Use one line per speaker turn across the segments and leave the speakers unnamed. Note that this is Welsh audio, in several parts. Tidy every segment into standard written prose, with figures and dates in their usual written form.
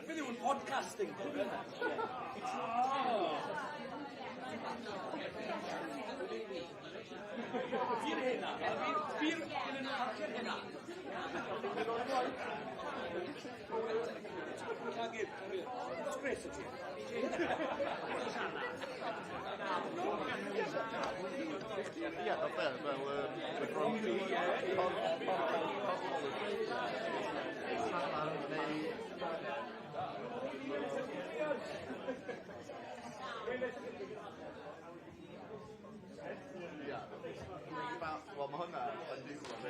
Beth yw yn podcasting? Fi'n hynna. Fi'n hynna. Sgris o ti.
Ie, o fel wel, mae hwnna yn digwydd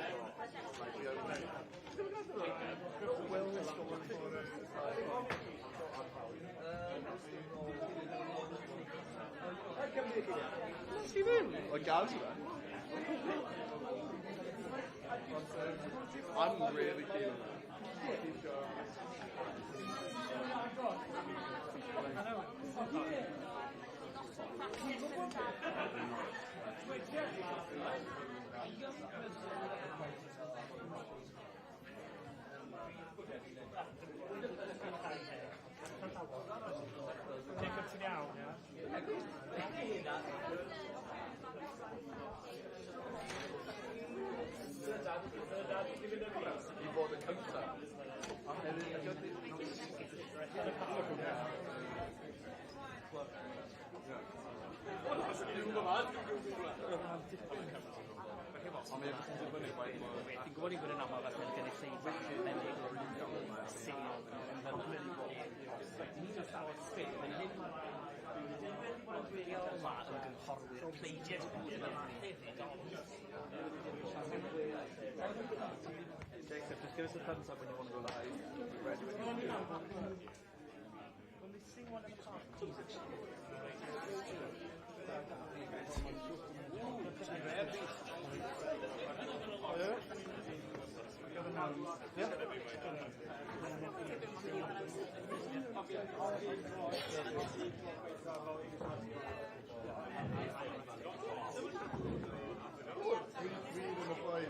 Ti ddim? O gael ti fe? I'm really keen on that. I fod yn cyntaf. Ond mae'n dibynnu faint mor...
Fi'n gwybod ni'n bod yn aml fath yn gynulleidfa sy'n nid o'r llawer sbyn yn hyn yma yn gynghorwyr pleidiau bod yma hefyd
Jacob, just give us a thumbs up when you want to go live. Ready when you want to go.
when we sing one of the parties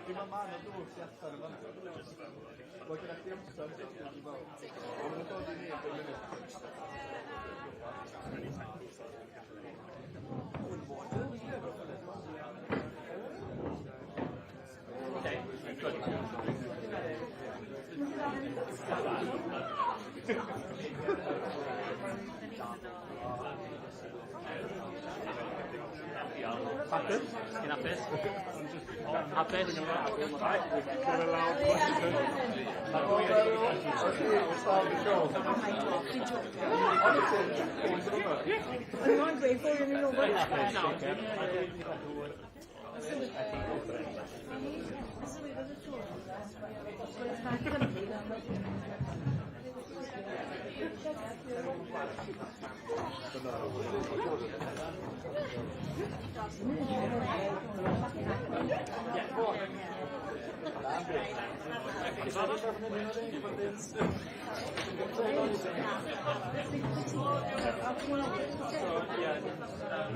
Dim ond man o drws i allan yn fan. Wel, gyda chdi amser, dwi'n fel. Ond yn dod I ni yn 2 munud.
Hapus? Chi'n hapus? Hapus?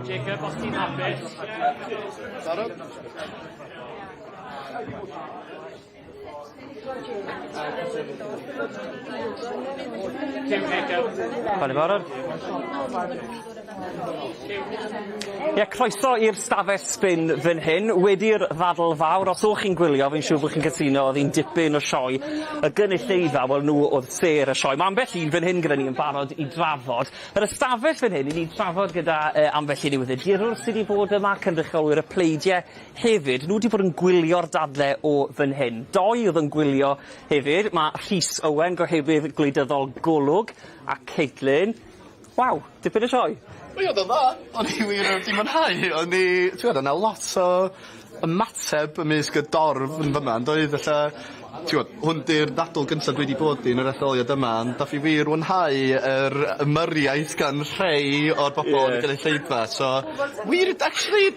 Jacob, os ti'n hapus?
Barod?
Ti'n Jacob?
Pan i barod? Croeso i'r Stafell Sbin fan hyn, wedi'r Ddadl Fawr. Os o'ch chi'n gwylio, fi'n siŵr bod chi'n cytuno, oedd hi'n dipyn o sioe. Y gynulleidfa, wel nhw oedd ser y sioe. Mae ambell un fan hyn gyda ni yn barod I drafod. Yr ystafell fan hyn, I ni drafod gyda ambell un newyddiadurwr sydd wedi bod yma, cynrychiolwyr y pleidiau hefyd. Nhw wedi bod yn gwylio'r dadlau o fan hyn. 2 oedd yn gwylio hefyd. Mae Rhys Owen, gohebydd gwleidyddol Golwg, a Caitlin. Waw, dipyn o sioe.
Ie, oedd o dda. O'n I wir wedi mwynhau. O'n I... Ti'n gwybod, yna lot o ymateb ymysg y dorf yn fyma. Yn doedd, felly... Ti'n gwybod, hwn di'r ddadl gyntaf dwi wedi bod yn yr etholiad yma. Ond dath I wir wynhau yr ymyriaeth gan rhai o'r bobl yn y gynulleidfa. So, wir, actually,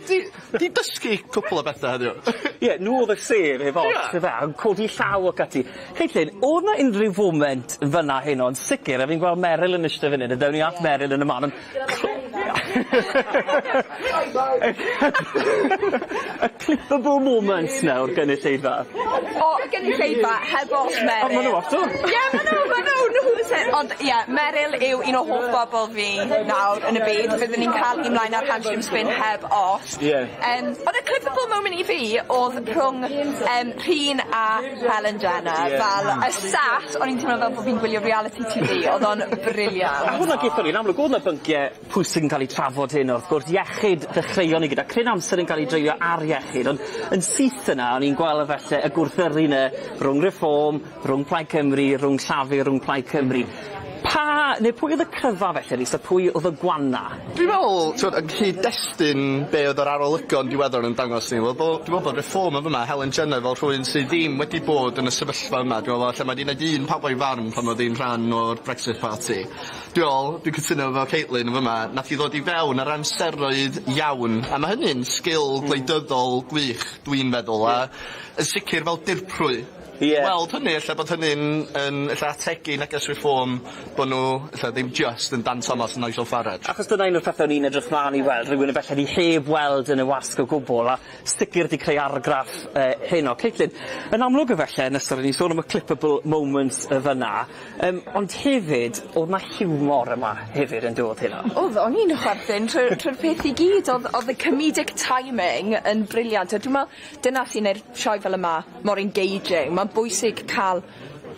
di dysgu cwpl o bethau heddiw.
Ie, nhw oedd y ser efo, yn codi llaw ac ati. Caitlin, oedd na unrhyw foment fyna hyn o'n sicr, a fi'n gweld Meryl yn ystod fan hyn, a dewn ni at Meryl yn y man. A clippable moments nawr gynulleidfa.
O, gynulleidfa, heb os Meryl.
O, ma' nhw off
Ie, ma' nhw. Ond, ie, Meryl yw un o hoff bobl fi nawr yn y byd. Fyddwn ni'n cael I mlaen ar Handshake Spin heb os. Ond y clippable moment I fi oedd rhwng Rhyn a Helen Jenner. Fel y sat, o'n i'n teimlo fel bod fi'n gwylio reality TV. Oedd o'n briliant.
A hwnna geithon ni'n amlwg, oedd na bynciau pwysig yn cael ei trafod hyn wrth gwrs, iechyd ddechreuon ni gyda. Cryn amser yn cael ei dreulio ar iechyd, ond yn syth yna, o'n i'n gweld efallai y gwrthyrru yna rhwng Reform, rhwng Plaid Cymru, rhwng Llafur, rhwng Plaid Cymru. Neu pwy oedd y cryfa felly, Rhys, a pwy oedd y gwanna?
Dwi'n meddwl, yn cyd-destun be oedd yr arolygon diweddar yn dangos ni. Dwi'n meddwl bod Reform yn fyma, Helen Jenner fel rhywun sydd ddim wedi bod yn y sefyllfa yma. Dwi'n meddwl, lle mae wedi gwneud un pawb o'i farn pan oedd hi'n rhan o'r Brexit Party. Dwi'n cytuno efo Caitlin yn fyma, nath I ddod I fewn ar amseroedd iawn. A mae hynny'n sgil gwleidyddol gwych, dwi'n meddwl. A yn sicr fel dirprwy. Weld hynny, lle bod hynny'n ategu neges Reform bod nhw ddim just yn Dan Thomas yn Nigel Farage.
Achos dyna un o'r pethau ni'n edrych mlaen I weld, rhywun efallai di heb weld yn y wasg o gwbl, a sticr di creu argraff hyn o. Caitlin, yn amlwg efallai, yn ystod ni'n sôn am y clippable moments fyna, ond hefyd, oedd na hiwmor yma hefyd yn dod hynna.
Oedd, o'n i'n chwerthin trwy'r peth I gyd, oedd y comedic timing yn briliant. Dwi'n meddwl, dyna sy'n neud sioe fel yma mor engaging. Mae'n bwysig cael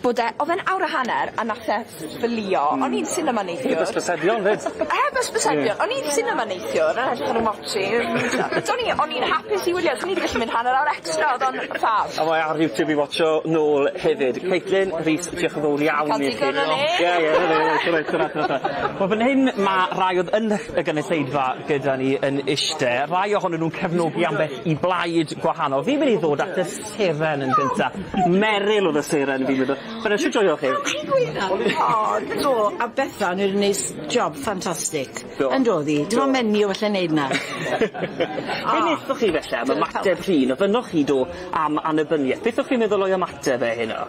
bod oedd e'n awr a hanner a nath e ffilio. O'n i'n cinema neithiwr.
Ysbysebion, fyd?
Heb ysbysebion. O'n i'n cinema neithiwr yn edrych ar y mochi. O'n i'n hapus i wylio. O'n i wedi gallu mynd hanner awr extra. Oedd o'n ffab.
A mae ar YouTube i watcho nôl hefyd. Caitlin, Rhys, diolch yn fawr iawn i chi. Wel, fan hyn mae rai oedd yn y gynulleidfa gyda ni yn iste. Rai ohonyn nhw'n cefnogi ambell i blaid gwahanol. Fi'n mynd i ddod at y seren yn gyntaf. Meryl oedd y seren fi'n meddwl. Fyna, sy'n joio chi?
Do, a Bethan yw'n gwneud job ffantastig. Yn dod i. Dim ond menu o felly neud na.
Be wnaethoch chi felly am ymateb rhin? O fynoch chi do am annibyniaeth? Beth o'ch chi'n meddwl o'i ymateb hynno?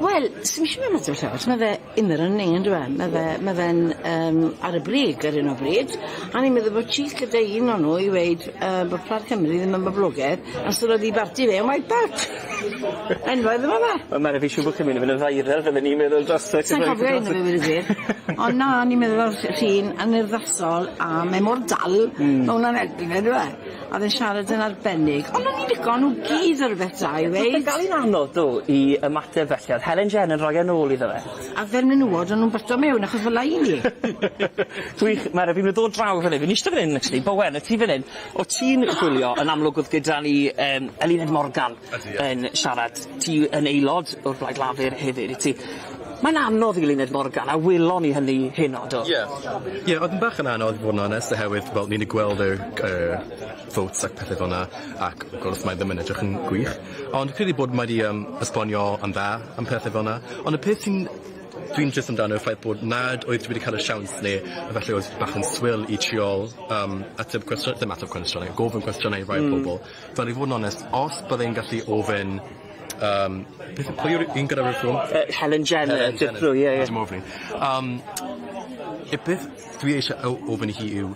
Wel, sy'n eisiau mewn ymateb llawr. Mae fe unr yn ein, dwi'n Mae fe'n ar y brig ar un o bryd. A ni'n meddwl bod chith gyda un o'n nhw i weid bod Plar Cymru ddim yn boblogaidd a sydd oedd i barti fe yn White Belt. Enwau ddim yma.
Mae'n fi siw bod chi'n mynd yn viral, fydden ni'n meddwl dros...
Sa'n cofio un o fe wedi dir. Ond na, ni'n meddwl o'r llun anurddasol a mae mor dal mewn yn erbyn e, dwi'n a dde'n siarad yn arbennig. Ond o'n i'n digon nhw gyd ar beth da i weid.
Mae'n gael un anodd do i ymateb felly, oedd Helen Jen yn rhoi yn ôl iddo fe.
A fel menywod, o'n nhw'n byto mewn achos fel lai ni.
Gwych, Mary, fi'n mynd ddod draw fan hyn. Fi'n eistedd fan hyn, actually. Bowen, y ti fan hyn. O ti'n gwylio yn amlwg oedd gyda ni Eluned Morgan yn siarad. Ti yn aelod o'r Blaid Lafur hefyd, i ti. Mae'n anodd i Eluned Morgan, a welon ni hynny hynno, do? Ie,
oedd yn bach yn anodd, fod yn onest, oherwydd, wel, ni'n gweld y votes ac pethau fel yna, ac gwrs mae ddim yn edrych yn gwych. Ond credu bod mae wedi esbonio yn dda am pethau fel yna. Ond y peth sy'n dwi'n jyst amdano y ffaith bod nad oedd wedi cael y siawns neu efallai oedd bach yn swil i triol ateb cwestiynau, ddim ateb cwestiynau, gofyn cwestiynau rai pobl. Fel i fod yn onest, os byddai'n gallu ofyn pwy yw'r un gyda'r reform?
Helen Jen, Dipro, ie.
Dim ofyn. Y beth dwi eisiau ofyn i hi yw,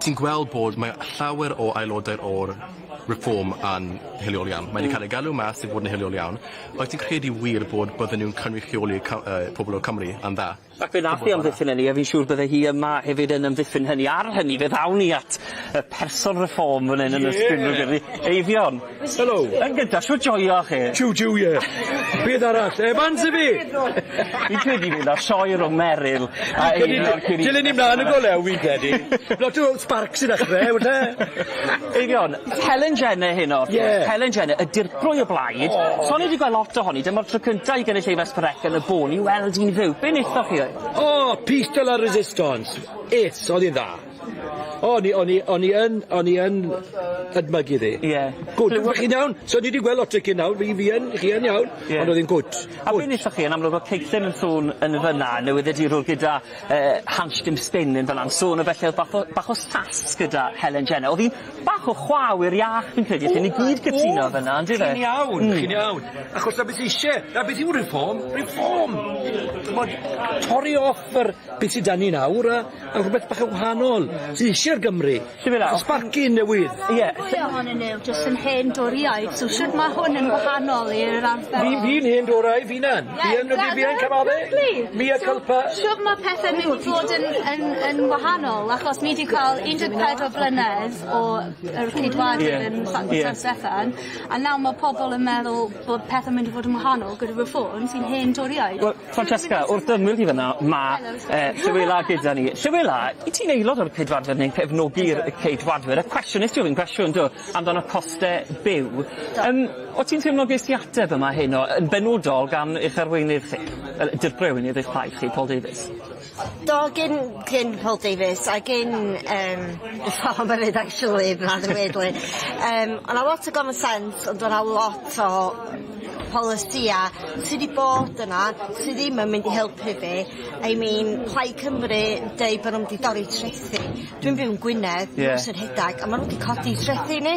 ti'n gweld bod mae llawer o aelodau o'r reform yn hiliol iawn. Mae wedi cael ei galw mas i fod yn hiliol iawn. Oes ti'n credu wir bod bydden nhw'n cynrychioli pobl o Cymru yn dda?
Ac fe nath i amddiffyn hynny, a fi'n siŵr bydde hi yma hefyd yn amddiffyn hynny. Ar hynny, fe ddawn ni at y person reform fan hyn yn ysgrifennu gyda ni. Eifion.
Helo.
Yn gyda, siw joio chi?
Siw, ie. Beth arall? Bans y fi?
Fi'n credu fynd a sioer o Meryl.
Dilyn ni mlaen y golew, fi'n credu. Lot o sparks yn dechrau, wrth
Eifion, Helen Jenner hyn o. Helen Jenner, y dirprwy o blaid. So ni wedi gweld lot ohoni, dyma'r tro cyntaf i gynulleidfa S4C yn y bôn i weld un fyw. Be wnaethoch chi?
O, Peace de la Resistance. Oedd hi'n dda. O'n i yn ydmygu ddi.
Ie.
Gwd, chi'n iawn. So ni wedi gweld lot o chi'n iawn, chi yn iawn, ond oedd hi'n gwd.
A be wnaethoch chi yn amlwg o Caitlin yn sôn yn fyna, newyddiadurwr gyda Ddadl Sbin yn fyna'n sôn o felly oedd bach o sas gyda Helen Jenner. Oedd hi'n bach o chwawyr iach, fi'n credu, lle ni gyd cytuno fyna, ynddi fe?
Chi'n iawn. Achos na beth eisiau, na beth yw reform? Reform! Torri off yr beth sydd dan ni nawr a rhywbeth bach o wahanol. Sydd eisiau'r Gymru. Sparkin newydd.
Ie. Pwy ohonyn nhw, jyst yn hen doriaid, so sydd mae hwn yn wahanol i'r arfer?
Fi'n hen doriaid, fi'n an. Fi'n cymaddu. Mi a culpa.
Sydd mae pethau mynd i fod yn wahanol, achos ni wedi cael 14 blynedd o'r cydwadwyr yn Llanfairpwllgwyngyllgogerychwyrdd, a nawr mae pobl yn meddwl bod pethau mynd i fod yn wahanol gyda reform sy'n hen doriaid.
Wel, Francesca, wrth ymwyl chi fyna, mae Llywela gyda ni. Llywela, i ti'n aelod o'r cydwadwyr neu'n cefnogi'r cydwadwyr? Y cwestiwn, nes ti ofyn cwestiwn, do, amdano costau byw. O ti'n teimlo ges i ateb yma hyn o, yn benodol gan eich arweinydd chi, dirbrewyn eich plaid chi, Paul Davies?
Do, gyn Paul Davies, a gyn Farmer actually, brad yn wedlu. Ond a lot o common sense, ond o'na lot o polisia sydd wedi bod yna, sydd ddim yn mynd i helpu fi. I mean, Plaid Cymru yn dweud bod nhw'n wedi dorri trethu. Dwi'n byw yn Gwynedd, yn Rhedag, a maen nhw wedi codi trethu ni.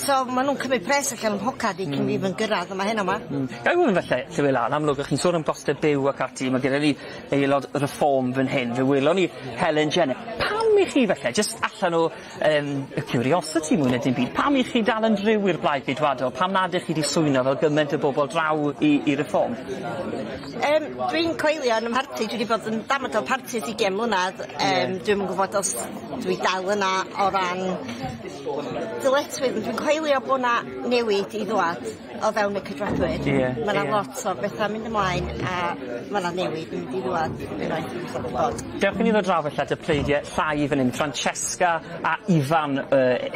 So maen nhw'n cymryd pres allan yn hocad i cyn fi fy'n gyrraedd, a mae hyn yma.
Gael gwybod felly, Llywela, yn amlwg, chi'n sôn am gostau byw ac ati, mae gyda ni aelod reform fan hyn, fe welon ni Helen Jenner. Pam i chi felly, jyst allan o y curiosity mwy na dim byd, pam i chi dal yn driw i'r Blaid Cydwadol, pam nad ych chi wedi swyno fel gymaint o bobl draw i reform?
Dwi'n coelio yn ymharti, dwi wedi bod yn damad o parti 20 mlynedd. Dwi'n gwybod os dwi dal yna o ran dyletwydd. Dwi'n coelio bod yna newid i ddwad. o fewn y cydradwyr. Mae yna lot o bethau mynd ymlaen a mae yna newid yn mynd i ddwad unwaith yn ystod y bod.
Dewch i ni ddod draw felly at y pleidiau llai fan hyn, Francesca a Ifan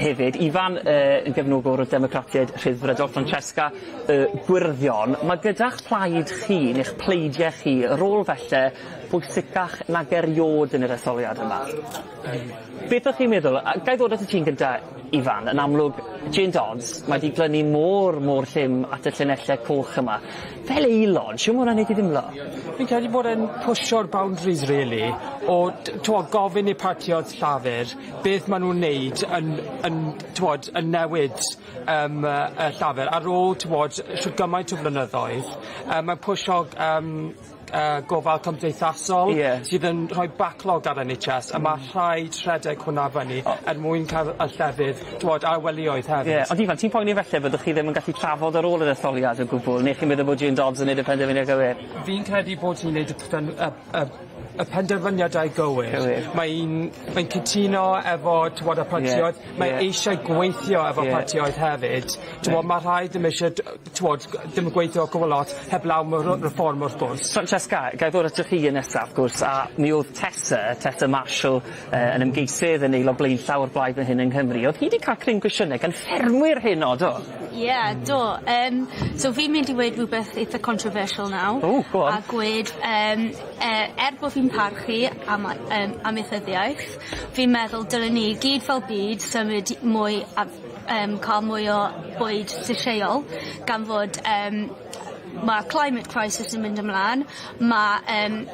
hefyd. Ifan yn gefnogwr y Democratiaid Rhyddfrydol, Francesca Gwyrddon. Mae gyda'ch plaid chi, neu'ch pleidiau chi, rôl felly bwysicach nag eriod yn yr etholiad yma. Beth o'ch chi'n meddwl? Gai ddod at y ti'n gynta, Ifan, yn amlwg, Jane Dodds, mae wedi glynu mor llym at y llinellau coch yma. Fel aelod, siw mwyn neud I ddimlo?
Fi'n credu bod e'n pwsio'r boundaries, really, o gofyn i'r partioedd llafur beth maen nhw'n neud yn newid y llafur ar ôl siwr gymaint o flynyddoedd. Mae'n pwysio gofal cymdeithasol sydd yn rhoi backlog ar NHS a mae rhaid rhedeg hwnna fyny mwyn cael y llefydd a welioedd hefyd.
Ond Ifan, ti'n poeni felly byddwch chi ddim yn gallu trafod ar ôl yr etholiad o gwbl, neu chi'n meddwl bod Jane Dodds yn neud y penderfyniad gywir?
Fi'n credu bod ni'n neud y penderfyniadau gywir. Mae'n cytuno efo y partioedd, mae eisiau gweithio efo partioedd hefyd. Mae rhaid ddim eisiau ddim gweithio gwbl lot heb law reform wrth gwrs.
Francesca, gai ddod at chi yn nesaf, wrth gwrs, a mi oedd Tessa Marshall yn ymgeisydd yn eilo blaen llawer blaid yn hyn yng Nghymru. Oedd hi wedi cael cryn gwestiynau gan ffermwyr hyn o, do?
Ie, do. So fi'n mynd I weid rhywbeth eitha controversial nawr.
Go on.
A gweud, bod fi'n parchu am ethyddiaeth, fi'n meddwl dylen ni gyd fel byd symud mwy a cael mwy o bwyd syrsieuol, gan fod mae climate crisis yn mynd ymlaen, mae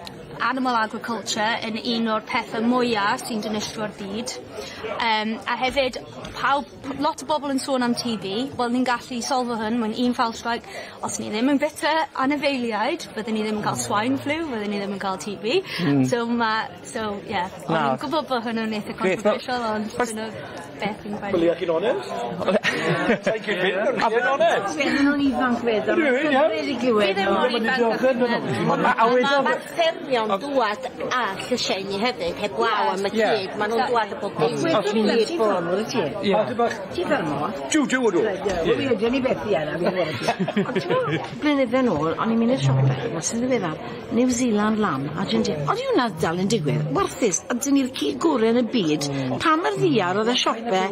animal agriculture yn un o'r pethau mwyaf sy'n dinistrio'r byd. A hefyd, lot o bobl yn sôn am TV, wel ni'n gallu solfo hyn mewn un fal streic. Os ni ddim yn bita anifeiliaid, byddwn ni ddim yn cael swine flu, byddwn ni ddim yn cael TB. O'n gwybod bod hwnnw'n eitha controversial, ond dyna beth fi'n gwneud.
Byli ac yn onest? Ta'n cyn yn onest?
Fydd nhw'n ifanc fedd, ond wedi glywed.
Mae ffermion dwad a llysiau hefyd, heb law am y cyd. Mae nhw'n dwad y bob dim.
Os ni'n mynd ffôn o'r ti? Ti fermo?
Jiw ydw.
Wi ni beth I yna. Blynydde nôl, o'n i'n mynd i'r siopau, was yn ddiweddar, New Zealand lam, a dyn di, oedd yw'n dal yn digwydd, warthus, a dyn ni'r cyd gorau yn y byd, pam yr ddiar oedd y siopau,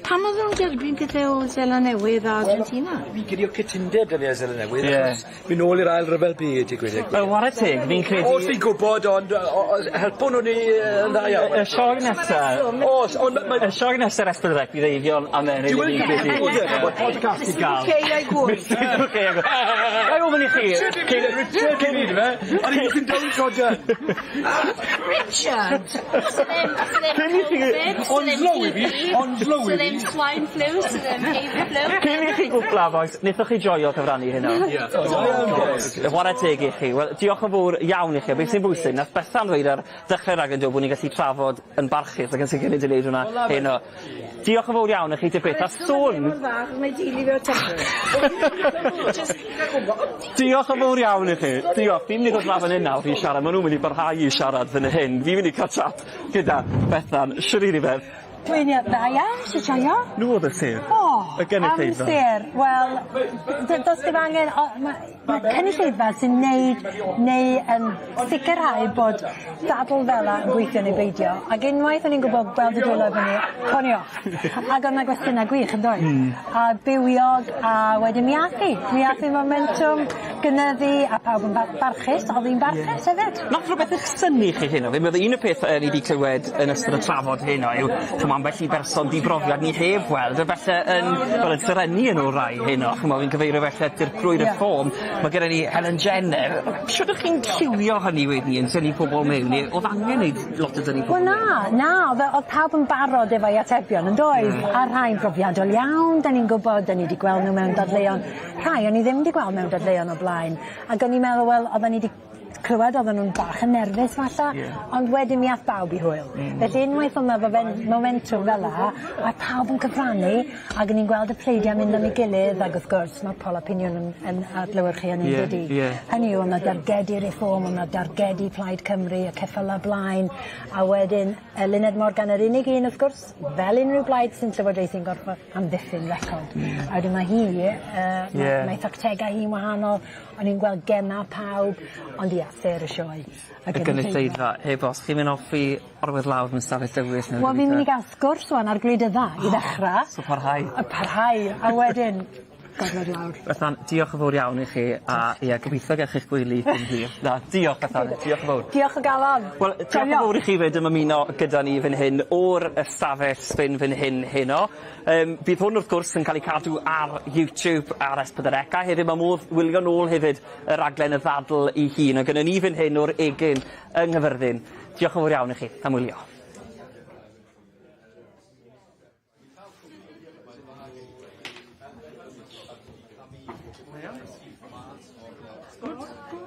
pam oedd nhw'n derbyn pethau o Zela Newydd a Argentina?
Fi'n credu o cytundeb dyn ni a Zela Newydd, fi'n ôl i'r ail ryfel byd I gweud.
Wel, war y teg, fi'n credu...
Os fi'n gwybod, ond helpo nhw'n ni yn dda iawn.
Y siog nesaf... Y siog nesaf esbyrddeg bydd eiddion am enw.
Dwi'n credu podcast I gael.
Gai ofyn I chi...
Cyn I fe, ond i'n sy'n dweud Roger.
Richard!
Ond Louis.
Swine flu, hay flu.
Cyn I chi gwbla, boes, wnaethoch chi joio cyfrannu hynna? War y teg I chi. Wel, diolch yn fawr iawn I chi. Beth sy'n bwysig, nath Bethan ddweud ar ddechrau rag yn dod bod ni'n gallu trafod yn barchus ac yn sicr nid yn neud hwnna heno. Diolch yn fawr iawn I chi dybeth. A sôn... Diolch yn fawr iawn I chi. Diolch. Fi'n mynd I ddod laf yn hynna I siarad. Maen nhw'n mynd I barhau I siarad fan hyn. Fi'n mynd I cael chat gyda Bethan. Siwr I beth.
Dwi'n dda iawn, sy'n joio?
Nhw oedd y sir? Y gynulleidfa?
Am sir, wel, does dim angen, mae cynulleidfa sy'n neud neu yn sicrhau bod ddadl fel yn gweithio neu beidio. Ac unwaith o'n i'n gwybod gweld y dwylo fyny, conio. Ac o'n gwestiynau gwych yn dweud. A bywiog a wedyn miathi momentum, gynyddu a pawb yn barchus, oedd hi'n barchus hefyd.
Nath rhywbeth eich syni chi hyn o? Fi'n meddwl un o peth ni wedi clywed yn ystod y trafod hyn o yw mae'n felly berson dibrofiad ni heb weld, a felly yn syrenu yn o'r rai hyn o, fi'n cyfeirio felly dirprwy'r ffom, mae gen ni Helen Jenner. Siwr ydych chi'n lliwio hynny wedyn yn tynnu pobl mewn, oedd angen neud lot o dynnu pobl?
Wel oedd pawb yn barod efo'i atebion yn doedd, a rhai'n brofiadol iawn, da ni'n gwybod, da ni wedi gweld nhw mewn dadleuon. Rhai, o'n i ddim wedi gweld mewn dadleuon o blaen, ac o'n i'n meddwl, wel, oedd ni wedi clywed oedden nhw'n bach yn nerfus falle, ond wedyn mi ath bawb I hwyl. Felly unwaith oedd yna momentum fel la, a pawb yn cyfrannu, ac ni'n gweld y pleidiau mynd am ei gilydd, ac wrth gwrs mae Pol Opinion yn adlewyrchu hynny dydy. Hynny yw, oedd yna dargedu reform, oedd yna dargedu Plaid Cymru, y ceffylau blaen, a wedyn Luned Morgan yr unig un wrth gwrs, fel unrhyw blaid sy'n llywodraethu'n gorfod amddiffyn record. A wedyn mae hi, mae tactegau hi'n wahanol, o'n i'n gweld gena pawb, ond ia, ser y sioe.
Y gynulleidfa, bos, chi'n mynd offi orwedd lawr mewn stafell dywys?
Wel, fi'n mynd I gael sgwrs wan ar gwleidydda I ddechrau.
So parhau.
Parhau, a wedyn, gorfod lawr.
Bethan, diolch yn fawr iawn I chi, a ia, gobeithio gech chi'ch gwyli yn hir. Na, diolch Bethan, diolch yn fawr.
Diolch o galon.
Wel, diolch yn fawr I chi fyd yn ymuno gyda ni fan hyn o'r stafell Sbin fan hyn heno. Bydd hwn wrth gwrs yn cael ei cadw ar YouTube ar S4C. Hefyd mae modd wylio nôl hefyd y raglen y ddadl I hun. A gyda ni fan hyn o'r Egin yng Nghyfyrddin. Diolch yn fawr iawn I chi am wylio. Good.